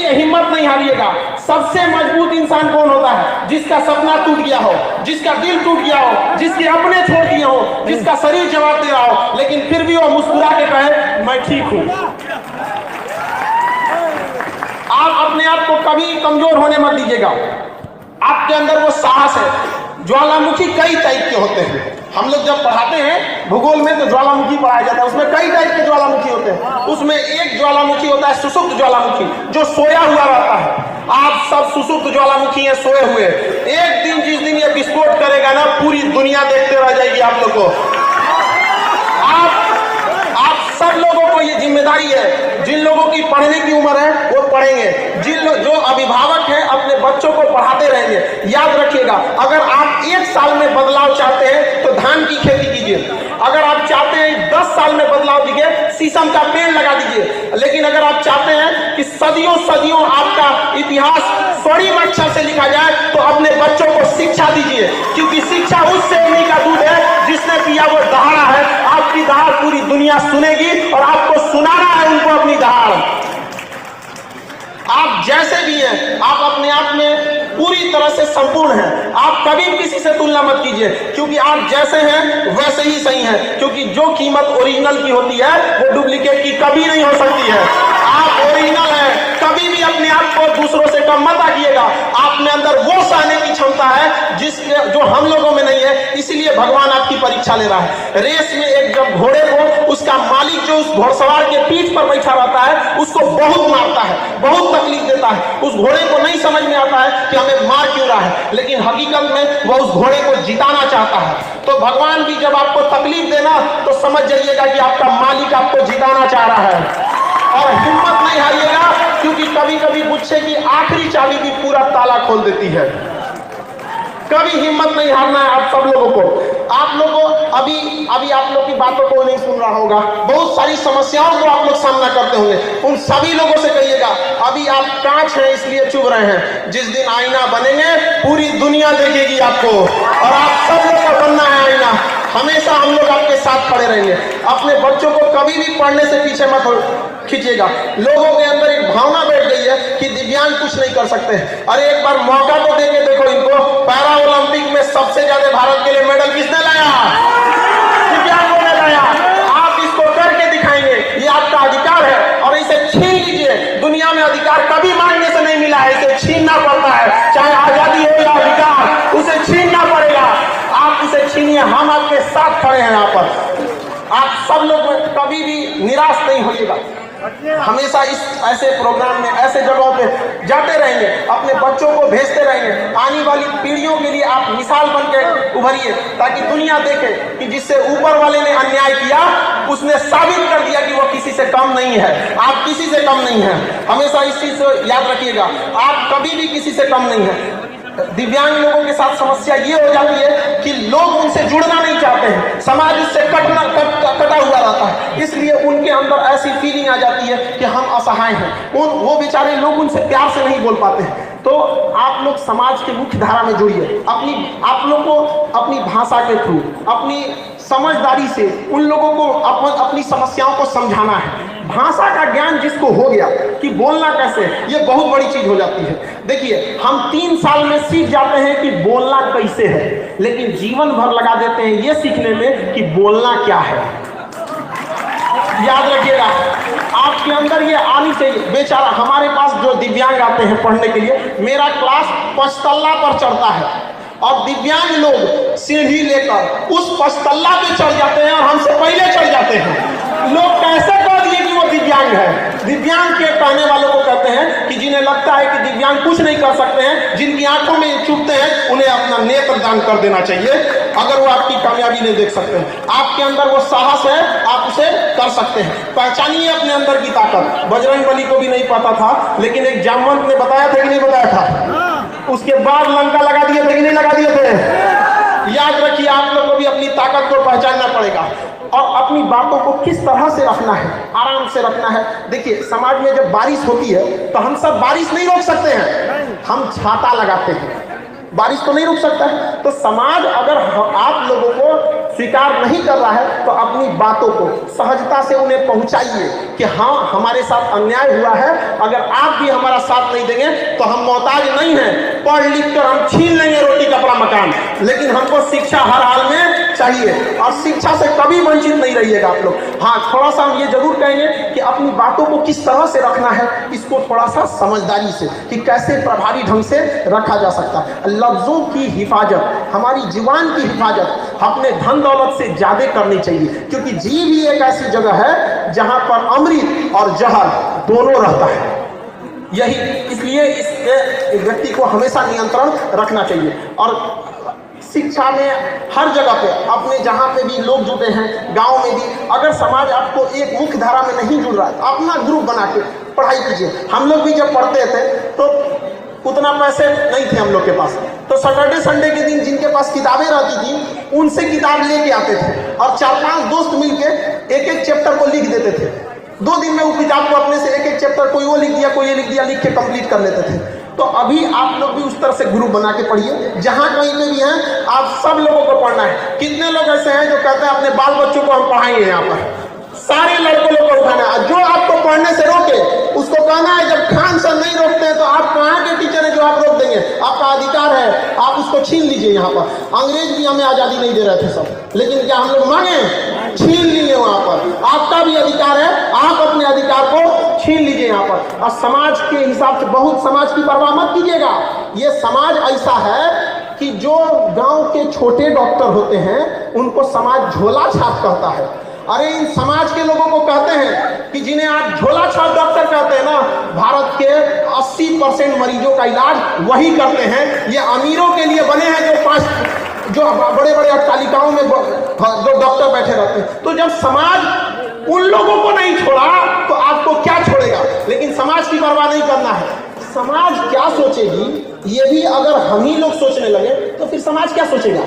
हिम्मत नहीं हारिएगा। सबसे मजबूत इंसान कौन होता है? जिसका सपना टूट गया हो, जिसका दिल टूट गया हो, जिसके अपने छोड़ दिए हो, जिसका शरीर जवाब दे रहा हो, लेकिन फिर भी वो मुस्कुरा के कहे मैं ठीक हूं। आप अपने आप को कभी कमजोर होने मत दीजिएगा। आपके अंदर वो साहस है। ज्वालामुखी कई टाइप के होते हैं। हम लोग जब पढ़ाते हैं भूगोल में तो ज्वालामुखी पढ़ाया जाता है, उसमें कई टाइप के ज्वालामुखी होते हैं। उसमें एक ज्वालामुखी होता है सुसुप्त ज्वालामुखी, जो सोया हुआ रहता है। आप सब सुसुप्त ज्वालामुखी है, सोए हुए। एक दिन जिस दिन ये विस्फोट करेगा ना, पूरी दुनिया देखते रह जाएगी आप लोग को। आप सब लोगों को ये जिम्मेदारी है। जिन लोगों की पढ़ने की उम्र है वो पढ़ेंगे, जो अभिभावक हैं अपने बच्चों को पढ़ाते रहेंगे। याद रखिएगा, अगर आप 1 साल में बदलाव चाहते हैं तो धान की खेती कीजिए। अगर आप चाहते हैं 10 साल में बदलाव दीजिए, शीशम का पेड़ लगा दीजिए। लेकिन अगर आप चाहते हैं कि सदियों सदियों आपका इतिहास स्वर्णिम अक्षर से लिखा जाए, तो अपने बच्चों को शिक्षा दीजिए, क्योंकि शिक्षा उस सेवनी का दूध है जिसने पिया वो दहाड़ा है। आपकी दहाड़ पूरी दुनिया सुनेगी और आपको सुनाना है उनको अपनी दहाड़। आप जैसे भी हैं, आप अपने आप में पूरी तरह से संपूर्ण हैं। आप कभी किसी से तुलना मत कीजिए, क्योंकि आप जैसे हैं वैसे ही सही हैं। क्योंकि जो कीमत ओरिजिनल की होती है वो डुप्लीकेट की कभी नहीं हो सकती है। आप ओरिजिनल हैं, कभी भी अपने आप को दूसरों से कम मत आंकिएगा। आप में अंदर वो सहने की क्षमता है जो हम लोगों में नहीं है। इसीलिए भगवान आपकी परीक्षा ले रहा है। रेस में एक जब घोड़े को उसका मालिक जो उस घोड़सवार के पीठ पर बैठा रहता है, उसको बहुत मारता है, बहुत तकलीफ देता है। उस घोड़े को नहीं समझ में आता है कि हमें मार क्यों रहा है, लेकिन हकीकत में वह उस घोड़े को जिताना चाहता है। तो भगवान भी जब आपको तकलीफ देना तो समझ जाइएगा कि आपका मालिक आपको जिताना चाह रहा है। और हिम्मत नहीं हारिएगा, क्योंकि कभी कभी गुच्छे की आखिरी चाबी भी पूरा ताला खोल देती है। कभी हिम्मत नहीं हारना है आप सब लोगों को। आप लोगों अभी आप लोग की बातों को नहीं सुन रहा होगा, बहुत सारी समस्याओं को आप लोग सामना करते होंगे। उन सभी लोगों से कहिएगा, अभी आप कांच हैं इसलिए चुभ रहे हैं। जिस दिन आईना बनेंगे पूरी दुनिया देखेगी आपको, और आप सब लोग को बनना है आईना। हमेशा हम लोग आपके साथ खड़े रहेंगे। अपने बच्चों को कभी भी पढ़ने से पीछे मत खींचिएगा। लोगों के अंदर एक भावना बैठ गई है कि दिव्यांग कुछ नहीं कर सकते। अरे एक बार मौका तो देके देखो इनको। पैरा ओलंपिक में सबसे ज्यादा भारत के लिए मेडल किसने लाया? दिव्यांगों ने लाया। आप इसको करके दिखाएंगे, ये आपका अधिकार है, और इसे छीन लीजिए। दुनिया में अधिकार कभी मांगने से नहीं मिला है, इसे छीनना पड़ता है। चाहे आजादी हो या अधिकार, उसे छीनना पड़ेगा। आप इसे छीनिए, हम आपके साथ खड़े हैं यहाँ पर। आप सब लोग कभी भी निराश नहीं होइएगा। हमेशा इस ऐसे प्रोग्राम में, ऐसे जगहों पे जाते रहेंगे, अपने बच्चों को भेजते रहेंगे। आने वाली पीढ़ियों के लिए आप मिसाल बनकर उभरिए, ताकि दुनिया देखे कि जिससे ऊपर वाले ने अन्याय किया उसने साबित कर दिया कि वो किसी से कम नहीं है। आप किसी से कम नहीं है। हमेशा इस चीज को याद रखिएगा, आप कभी भी किसी से कम नहीं है। दिव्यांग लोगों के साथ समस्या ये हो जाती है कि लोग उनसे जुड़ना नहीं चाहते हैं, समाज उससे कटा हुआ रहता है, इसलिए उनके अंदर ऐसी फीलिंग आ जाती है कि हम असहाय हैं। वो बेचारे लोग उनसे प्यार से नहीं बोल पाते हैं। तो आप लोग समाज के मुख्य धारा में जुड़िए। आप लोग को अपनी भाषा के थ्रू, अपनी समझदारी से उन लोगों को अपनी समस्याओं को समझाना है। भाषा का ज्ञान जिसको हो गया कि बोलना कैसे, ये बहुत बड़ी चीज हो जाती है। देखिए, हम 3 साल में सीख जाते हैं कि बोलना कैसे है, लेकिन जीवन भर लगा देते हैं ये सीखने में कि बोलना क्या है। याद रखिएगा, आपके अंदर ये आनी चाहिए। बेचारा हमारे पास जो दिव्यांग आते हैं पढ़ने के लिए, मेरा क्लास 5 तल्ला पर चढ़ता है, और दिव्यांग लोग सीढ़ी लेकर उस 5 तल्ला पे चढ़ जाते हैं और हमसे पहले चढ़ जाते हैं। लोग कैसे कह दिए कि वो दिव्यांग है? दिव्यांग के कहने वालों को कहते हैं कि जिन्हें लगता है कि दिव्यांग कुछ नहीं कर सकते हैं, जिनकी आंखों में चुभते हैं, उन्हें अपना नेत्र दान कर देना चाहिए। अगर वो आपकी कामयाबी नहीं देख सकते हैं, आपके अंदर वो साहस है, आप उसे कर सकते हैं। पहचानिए अपने अंदर की ताकत। बजरंगबली को भी नहीं पता था, लेकिन एक जामवंत ने बताया था कि नहीं बताया था? उसके बाद लंका लगा दिए थे कि नहीं लगा दिए थे? याद रखिए, आप लोग को भी अपनी ताकत को पहचानना पड़ेगा, और अपनी बातों को किस तरह से रखना है, आराम से रखना है। देखिए, समाज में जब बारिश होती है तो हम सब बारिश नहीं रोक सकते हैं, हम छाता लगाते हैं। बारिश तो नहीं रुक सकता है। तो समाज अगर आप लोगों को स्वीकार नहीं कर रहा है तो अपनी बातों को सहजता से उन्हें पहुंचाइए कि हाँ हमारे साथ अन्याय हुआ है, अगर आप भी हमारा साथ नहीं देंगे तो हम मोहताज नहीं हैं, पढ़ लिख कर हम छीन लेंगे रोटी कपड़ा मकान, लेकिन हमको शिक्षा हर हाल में चाहिए और शिक्षा से कभी वंचित नहीं रहिएगा आप लोग। हाँ थोड़ा सा हम ये जरूर कहेंगे कि अपनी बातों को किस तरह से रखना है, इसको थोड़ा सा समझदारी से कि कैसे प्रभावी ढंग से रखा जा सकता है। लफ्जों की हिफाजत, हमारी जुबान की हिफाजत अपने धन दौलत से ज्यादा करनी चाहिए, क्योंकि जीव ही एक ऐसी जगह है जहां पर अमृत और जहर दोनों रहता है। यही इसलिए इस व्यक्ति को हमेशा नियंत्रण रखना चाहिए। और शिक्षा में हर जगह पे अपने जहाँ पे भी लोग जुटे हैं, गांव में भी, अगर समाज आपको एक मुख्य धारा में नहीं जुड़ रहा है, अपना ग्रुप बना के पढ़ाई कीजिए। हम लोग भी जब पढ़ते थे तो उतना पैसे नहीं थे हम लोग के पास, तो सैटरडे संडे के दिन जिनके पास किताबें रहती थी उनसे किताब लेके आते थे और 4-5 दोस्त मिलके एक एक चैप्टर को लिख देते थे। 2 दिन में वो किताब को अपने से एक एक चैप्टर, कोई वो लिख दिया कोई ये लिख दिया, लिख के कंप्लीट कर लेते थे। तो अभी आप लोग भी उस तरह से ग्रुप बना के पढ़िए, जहां कहीं पे भी हैं आप सब लोगों को पढ़ना है। कितने लोग ऐसे हैं जो कहते हैं अपने बाल बच्चों को हम पढ़ाएंगे, यहाँ पर सारे लड़कों लोग को उठाना है। जो आपको पढ़ने से रोके उसको कहना है, जब खान सर नहीं रोकते हैं तो आप कहाँ के टीचर हैं जो आप रोक देंगे? आपका अधिकार है, आप उसको छीन लीजिए। यहाँ पर अंग्रेज भी हमें आजादी नहीं दे रहे थे सब, लेकिन क्या हम लोग मांगे? छीन लिए। वहां पर आपका भी अधिकार है, आप अपने अधिकार को छीन लीजिए यहाँ पर। और समाज के हिसाब से बहुत समाज की परवाह मत कीजिएगा। ये समाज ऐसा है कि जो गांव के छोटे डॉक्टर होते हैं उनको समाज झोला छाप कहता है। अरे इन समाज के लोगों को कहते हैं कि जिन्हें आप झोला छाप डॉक्टर कहते हैं ना, भारत के 80% मरीजों का इलाज वही करते हैं। ये अमीरों के लिए बने हैं जो बड़े बड़े अट्टालिकाओं में जो डॉक्टर बैठे रहते हैं। तो जब समाज उन लोगों को नहीं छोड़ा तो आपको क्या छोड़ेगा? लेकिन समाज की परवाह नहीं करना है। समाज क्या सोचेगी ये भी अगर हम ही लोग सोचने लगे तो फिर समाज क्या सोचेगा?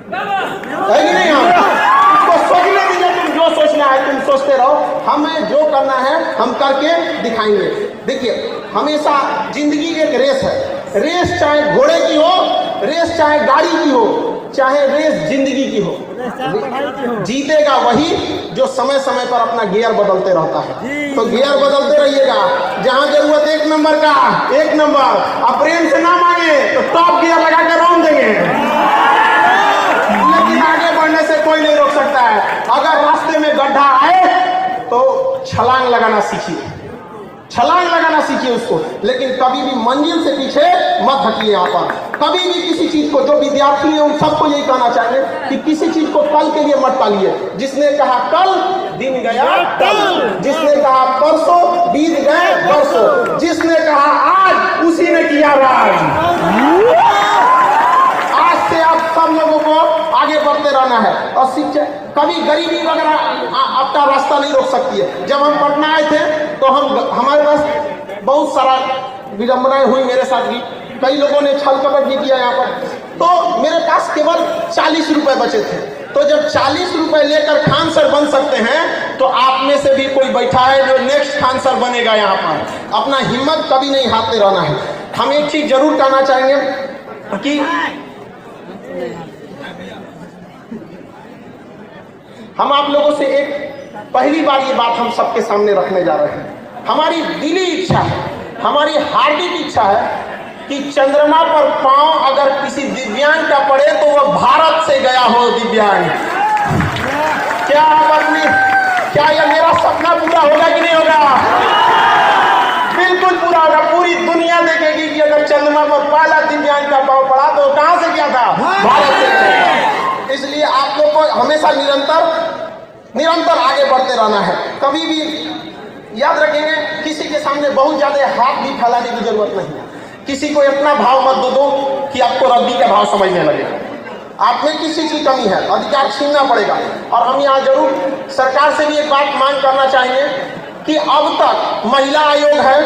है कि नहीं? उसको सोचने दीजिए, तुम जो सोचना है तुम सोचते रहो, हमें जो करना है हम करके दिखाएंगे। देखिए हमेशा जिंदगी एक रेस है। रेस चाहे घोड़े की हो, रेस चाहे गाड़ी की हो, चाहे रेस जिंदगी की हो, जीतेगा वही जो समय समय पर अपना गियर बदलते रहता है। तो गियर बदलते रहिएगा, जहां जरूरत 1 नंबर का 1 नंबर, अब प्रेम से ना मांगे तो टॉप गियर लगा कर रौंद देंगे, लेकिन आगे बढ़ने से कोई नहीं रोक सकता है। अगर रास्ते में गड्ढा आए तो छलांग लगाना सीखिए, छलांग लगाना सीखिए उसको, लेकिन कभी भी मंजिल से पीछे मत हटिए। यहाँ पर कभी भी किसी चीज को, जो विद्यार्थी है उन सबको यही कहना चाहेंगे कि किसी चीज को कल के लिए मत टालिए। जिसने कहा कल, दिन गया कल। जिसने कहा परसों, बीत गए बरसों। जिसने कहा आज, उसी ने किया राज। आज से आप सब लोगों को आगे बढ़ते रहना है। और शिक्षा, कभी गरीबी वगैरह आपका रास्ता नहीं रोक सकती है। जब हम पटना आए थे तो हमारे पास बहुत सारा विडंबनाएं हुई, मेरे साथ भी कई लोगों ने छल कपट भी किया यहाँ पर। तो मेरे पास केवल 40 रुपए बचे थे। तो जब 40 रुपए लेकर खान सर बन सकते हैं तो आप में से भी कोई बैठा है जो नेक्स्ट खान सर बनेगा। यहाँ पर अपना हिम्मत कभी नहीं हारते रहना है। हम एक चीज जरूर कहना चाहेंगे कि हम आप लोगों से एक पहली बार ये बात हम सबके सामने रखने जा रहे हैं। हमारी दिली इच्छा है, हमारी हार्दिक इच्छा है कि चंद्रमा पर पांव अगर किसी दिव्यांग का पड़े तो वह भारत से गया हो दिव्यांग। क्या यह मेरा सपना पूरा होगा कि नहीं होगा? बिल्कुल पूरा होगा। पूरी दुनिया देखेगी कि अगर चंद्रमा पर पहला दिव्यांग का पांव पड़ा तो कहां से गया था? भारत से गया था। इसलिए आप लोग को हमेशा निरंतर आगे बढ़ते रहना है। कभी भी याद रखेंगे, किसी के सामने बहुत ज्यादा हाथ भी फैलाने की जरूरत नहीं है। किसी को इतना भाव मत दो कि आपको रद्दी का भाव समझने लगे। आप में किसी की कमी है, अधिकार छीनना पड़ेगा। और हम यहाँ जरूर सरकार से भी एक बात मांग करना चाहेंगे कि अब तक महिला आयोग है,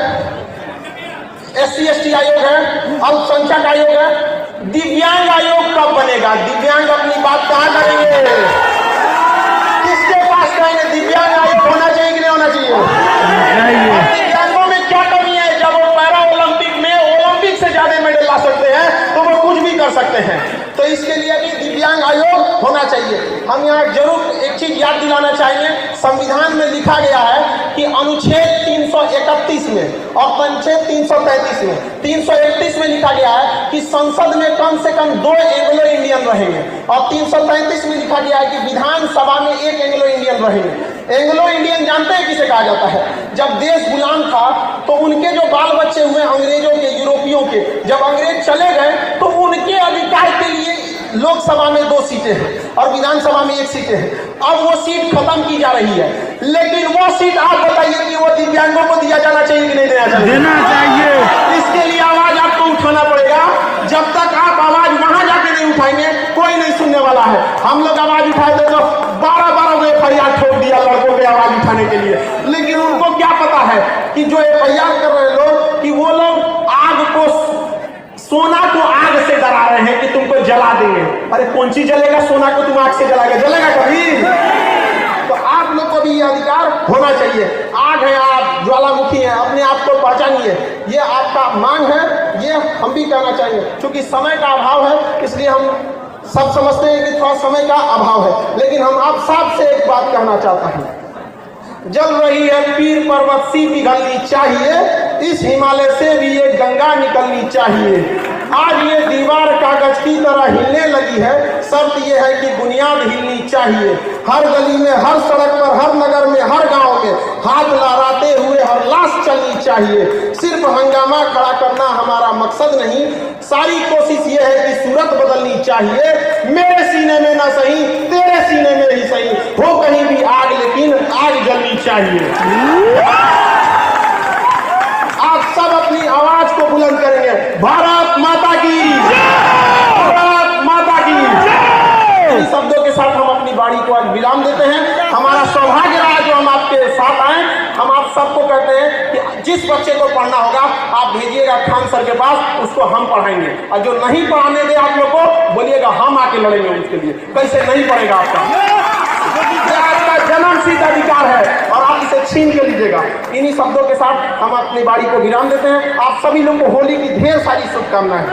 SC/ST आयोग है, अल्पसंख्यक आयोग है, दिव्यांग आयोग कब बनेगा? दिव्यांग अपनी बात कहाँ करेंगे? किसके पास कहेंगे? दिव्यांग आयोग होना चाहिए कि नहीं होना चाहिए? दिव्यांगों में क्या कमी है? जब वो पैरा ओलंपिक में ओलंपिक से ज्यादा मेडल ला सकते हैं तो वो कुछ भी कर सकते हैं। तो इसके लिए भी दिव्यांग आयोग होना चाहिए। हम यहाँ जरूर एक चीज याद दिलाना चाहेंगे, संविधान में लिखा गया है कि अनुच्छेद 331 में और अनुच्छेद 333 में, 331 में लिखा गया है कि संसद में कम से कम 2 एंग्लो इंडियन रहेंगे और 333 में लिखा गया है कि विधानसभा में 1 एंग्लो इंडियन रहेंगे। एंग्लो इंडियन जानते हैं किसे कहा जाता है? जब देश गुलाम था तो उनके जो बाल बच्चे हुए अंग्रेजों के, यूरोपियों के, जब अंग्रेज चले गए तो उनके अधिकार के लिए लोकसभा में 2 सीटें हैं और विधानसभा में 1 सीटें हैं। अब वो सीट खत्म की जा रही है, लेकिन वो सीट आप बताइए कि वो दिव्यांगों को दिया जाना चाहिए कि नहीं देना चाहिए? इसके लिए आवाज आपको उठाना पड़ेगा। जब तक आप आवाज वहां जाके नहीं उठाएंगे कोई नहीं सुनने वाला है। हम लोग आवाज उठाए थे तो 12 FIR ठोक दिया लड़कों पे आवाज उठाने के लिए, लेकिन उनको क्या पता है कि जो FIR कर रहे लोग कि वो लोग आग को, सोना को आग से डरा रहे हैं कि तुमको जला देंगे। अरे कौन सी जलेगा? सोना को तुम आग से जलाएगा? जलेगा कभी? तो आप लोग को भी ये अधिकार होना चाहिए। आग है आप, ज्वालामुखी है, अपने आप को पहचानिए। ये आपका मांग है, ये हम भी कहना चाहिए। क्योंकि समय का अभाव है इसलिए हम सब समझते हैं कि थोड़ा समय का अभाव है, लेकिन हम आप सबसे एक बात कहना चाहता हूं। जल रही है पीर पर्वत सी पिघलनी चाहिए, इस हिमालय से भी ये गंगा निकलनी चाहिए। आज ये दीवार कागज की तरह हिलने लगी है, शर्त ये है कि बुनियाद हिलनी चाहिए। हर गली में, हर सड़क पर, हर नगर में, हर गांव में हाथ लहराते हुए हर लाश चलनी चाहिए। सिर्फ हंगामा खड़ा करना हमारा मकसद नहीं, सारी कोशिश ये है कि सूरत बदलनी चाहिए। मेरे सीने में ना सही, तेरे सीने में ही सही, हो कहीं भी आग, लेकिन आग जलनी चाहिए। आप सब अपनी आवाज को बुलंद करेंगे, भारत माता की, भारत माता की। इन शब्दों के साथ हम अपनी बाड़ी को आज विराम देते हैं। हमारा सौभाग्य रहा जो हम आपके साथ आए। हम आप सबको कहते हैं कि जिस बच्चे को पढ़ना होगा आप भेजिएगा खान सर के पास, उसको हम पढ़ाएंगे। और जो नहीं पढ़ाने दे आप लोग को बोलिएगा हम आके लड़ेंगे उसके लिए। कैसे नहीं पढ़ेगा आपका? आपका जन्मसिद्ध अधिकार है और आप इसे छीन के लीजिएगा। इन्हीं शब्दों के साथ हम अपनी बाड़ी को विराम देते हैं। आप सभी लोग को होली की ढेर सारी शुभकामनाएं।